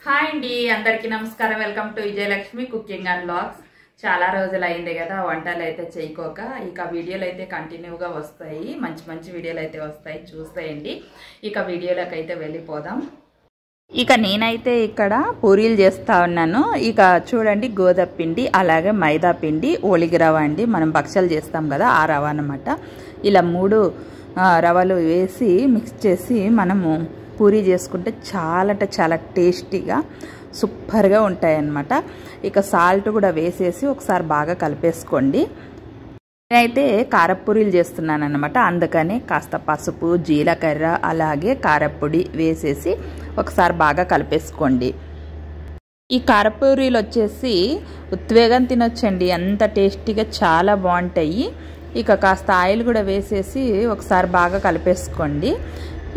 Hi అండి, అందరికీ నమస్కారం. Welcome to Vijayalakshmi cooking and vlogs. చాలా రోజులు అయింది కదా వంటలు అయితే చేయకోక. ఇక వీడియోలు అయితే కంటిన్యూగా వస్తాయి, మంచి మంచి వీడియోలు అయితే వస్తాయి, చూసేయండి. ఇక వీడియోలోకి అయితే వెళ్ళిపోదాం. ఇక నేనైతే ఇక్కడ పూరీలు చేస్తూ ఉన్నాను. ఇక చూడండి, గోధుమ పిండి అలాగే మైదా పిండి ఓలిగి రవ అండి. మనం భక్షలు చేస్తాం కదా, ఆ రవ అన్నమాట. ఇలా 3 రవలు వేసి మిక్స్ చేసి మనము పూరీ చేసుకుంటే చాలా టేస్టీగా సూపర్గా ఉంటాయన్నమాట. ఇక సాల్ట్ కూడా వేసేసి ఒకసారి బాగా కలిపేసుకోండి. నేనైతే కారపూరీలు చేస్తున్నాను అనమాట. అందుకని కాస్త పసుపు, జీలకర్ర అలాగే కారపొడి వేసేసి ఒకసారి బాగా కలిపేసుకోండి. ఈ కారపూరీలు వచ్చేసి ఉత్వేగం తినొచ్చండి, అంత టేస్టీగా చాలా బాగుంటాయి. ఇక కాస్త ఆయిల్ కూడా వేసేసి ఒకసారి బాగా కలిపేసుకోండి.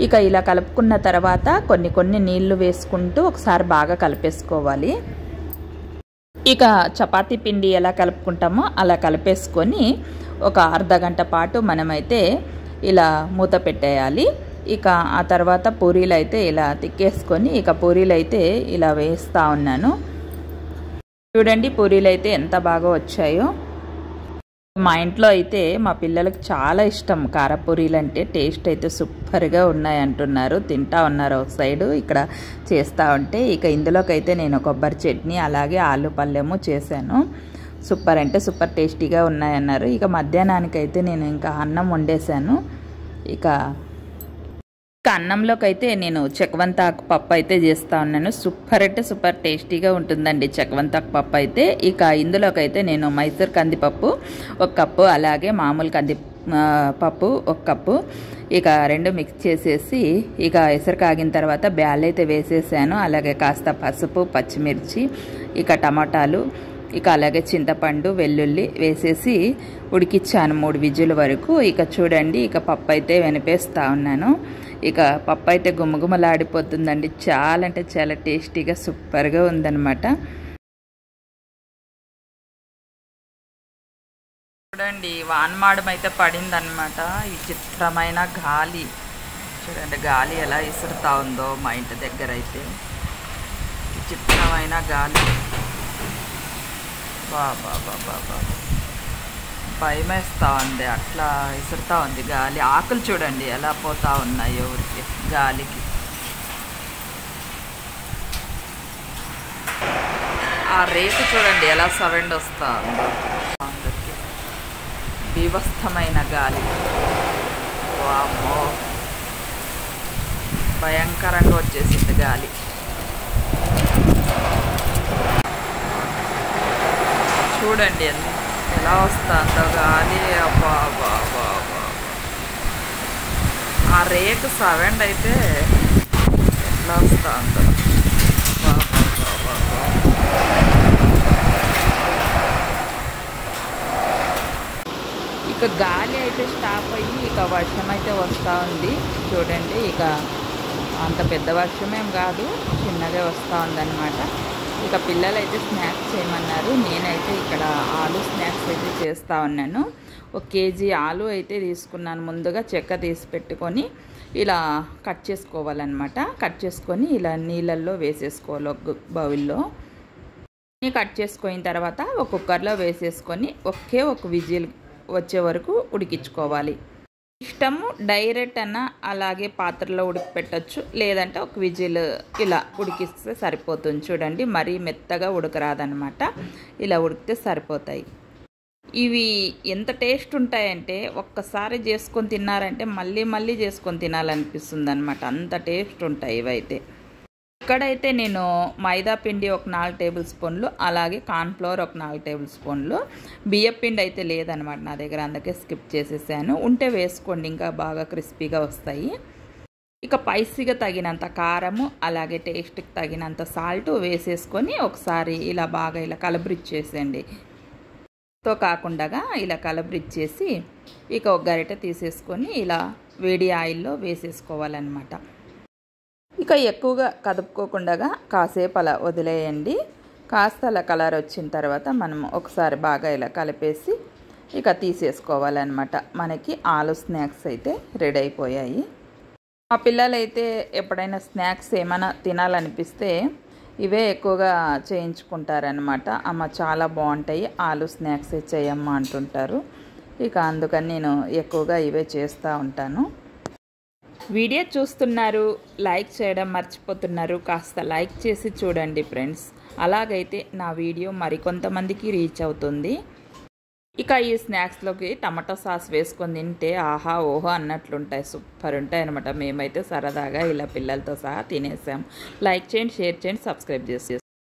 ఇక ఇలా కలుపుకున్న తర్వాత కొన్ని నీళ్లు వేసుకుంటూ ఒకసారి బాగా కలిపేసుకోవాలి. ఇక చపాతీ పిండి ఎలా కలుపుకుంటామో అలా కలిపేసుకొని ఒక అర్ధగంట పాటు మనమైతే ఇలా మూత పెట్టేయాలి. ఇక ఆ తర్వాత పూరీలు అయితే ఇలా తిక్కేసుకొని ఇక పూరీలు అయితే ఇలా వేస్తూ ఉన్నాను. చూడండి, పూరీలు అయితే ఎంత బాగా వచ్చాయో. మా ఇంట్లో అయితే మా పిల్లలకు చాలా ఇష్టం కారపూరీలు అంటే. టేస్ట్ అయితే సూపర్గా ఉన్నాయి అంటున్నారు, తింటా ఉన్నారు ఒక సైడు ఇక్కడ చేస్తూ ఉంటే. ఇక ఇందులోకి అయితే నేను కొబ్బరి చట్నీ అలాగే ఆలు పల్లెము చేశాను. సూపర్ అంటే సూపర్ టేస్టీగా ఉన్నాయన్నారు. ఇక మధ్యాహ్నానికి అయితే నేను ఇంకా అన్నం వండేశాను. ఇక అన్నంలోకి అయితే నేను చెక్కవంతాకు పప్పు అయితే చేస్తూ ఉన్నాను. సూపర్ అంటే సూపర్ టేస్టీగా ఉంటుందండి చెక్కవంతాకు పప్పు అయితే. ఇక ఇందులోకి అయితే నేను మైసూర్ కందిపప్పు 1 కప్పు అలాగే మామూలు పప్పు 1 కప్పు ఇక 2 మిక్స్ చేసేసి ఇక ఎసరు కాగిన తర్వాత బ్యాల్ అయితే వేసేసాను. అలాగే కాస్త పసుపు, పచ్చిమిర్చి, ఇక టమాటాలు, ఇక అలాగే చింతపండు, వెల్లుల్లి వేసేసి ఉడికిచ్చాను 3 విజిల్ వరకు. ఇక చూడండి, ఇక పప్పు అయితే వెనిపేస్తూ ఉన్నాను. ఇక పప్పు అయితే గుమగుమలాడిపోతుందండి. చాలా అంటే చాలా టేస్టీగా సూపర్గా ఉందన్నమాట. చూడండి, వానమాడం అయితే పడిందనమాట. ఈ చిత్రమైన గాలి చూడండి, గాలి ఎలా ఇసురుతా ఉందో మా ఇంటి దగ్గర అయితే. ఈ చిత్రమైన గాలి బాబా భయమేస్తూ ఉంది, అట్లా ఇసురుతూ ఉంది గాలి. ఆకులు చూడండి ఎలా పోతా ఉన్నాయో ఊరికి గాలికి. ఆ రేకు చూడండి ఎలా సౌండ్ వస్తూ ఉందో. అందరికి బీభత్సమైన గాలి, వామ్మో భయంకరంగా వచ్చేసింది గాలి. చూడండి ఎలా వస్తుందో గాలి. అబ్బా ఆ రేకు సౌండ్ అయితే ఎట్లా వస్తుందో. ఇక గాలి అయితే స్టాప్ అయ్యి ఇక వర్షం అయితే వస్తూ ఉంది. చూడండి, ఇక అంత పెద్ద వర్షమేం కాదు, చిన్నగా వస్తూ ఉందన్నమాట. ఇక పిల్లలు అయితే స్నాక్స్ చేయమన్నారు. నేనైతే ఇక్కడ ఆలు స్నాక్స్ అయితే చేస్తూ ఉన్నాను. 1 కేజీ ఆలు అయితే తీసుకున్నాను. ముందుగా చెక్క తీసి పెట్టుకొని ఇలా కట్ చేసుకోవాలన్నమాట. కట్ చేసుకొని ఇలా నీళ్ళల్లో వేసేసుకోవాలి ఒక బౌల్లో. కట్ చేసుకున్న తర్వాత ఒక కుక్కర్లో వేసేసుకొని ఒక విజిల్ వచ్చే వరకు ఉడికించుకోవాలి. ఇష్టము డైరెక్ట్ అన్న అలాగే పాత్రలో ఉడికిపెట్టచ్చు, లేదంటే ఒక విజిల్ ఇలా ఉడికిస్తే సరిపోతుంది. చూడండి, మరీ మెత్తగా ఉడకరాదనమాట, ఇలా ఉడికితే సరిపోతాయి. ఇవి ఎంత టేస్ట్ ఉంటాయంటే ఒక్కసారి చేసుకొని తిన్నారంటే మళ్ళీ చేసుకొని తినాలనిపిస్తుంది అనమాట, అంత టేస్ట్ ఉంటాయి ఇవైతే. ఇక్కడైతే నేను మైదా పిండి 4 టేబుల్ స్పూన్లు అలాగే కార్న్ఫ్లవర్ 4 టేబుల్ స్పూన్లు, బియ్యం పిండి అయితే లేదనమాట నా దగ్గర, అందుకే స్కిప్ చేసేసాను. ఉంటే వేసుకోండి, ఇంకా బాగా క్రిస్పీగా వస్తాయి. ఇక స్పైసీగా తగినంత కారము అలాగే టేస్ట్కి తగినంత సాల్ట్ వేసేసుకొని ఒకసారి ఇలా బాగా ఇలా కలబరిచ్చేసేయండి. తో కాకుండా ఇలా కలబరిచ్చేసి ఇక ఒక గరిటె తీసేసుకొని ఇలా వేడి ఆయిల్లో వేసేసుకోవాలన్నమాట. ఇక ఎక్కువగా కదుపుకోకుండా కాసేపు అలా వదిలేయండి. కాస్త అలా కలర్ వచ్చిన తర్వాత మనం ఒకసారి బాగా ఇలా కలిపేసి ఇక తీసేసుకోవాలన్నమాట. మనకి ఆలు స్నాక్స్ అయితే రెడీ అయిపోయాయి. మా పిల్లలైతే ఎప్పుడైనా స్నాక్స్ ఏమైనా తినాలనిపిస్తే ఇవే ఎక్కువగా చేయించుకుంటారనమాట. అమ్మ చాలా బాగుంటాయి, ఆలు స్నాక్స్ చేయమ్మా అంటుంటారు. ఇక అందుకని నేను ఎక్కువగా ఇవే చేస్తూ ఉంటాను. వీడియో చూస్తున్నారు, లైక్ చేయడం మర్చిపోతున్నారు. కాస్త లైక్ చేసి చూడండి ఫ్రెండ్స్. అలాగైతే నా వీడియో మరికొంతమందికి రీచ్ అవుతుంది. ఇక ఈ స్నాక్స్లోకి టమాటో సాస్ వేసుకొని తింటే ఆహా ఓహో అన్నట్లుంటాయి, సూపర్ ఉంటాయి అనమాట. మేమైతే సరదాగా ఇలా పిల్లలతో సహా తినేసాం. లైక్ చేయండి, షేర్ చేయండి, సబ్స్క్రైబ్ చేసి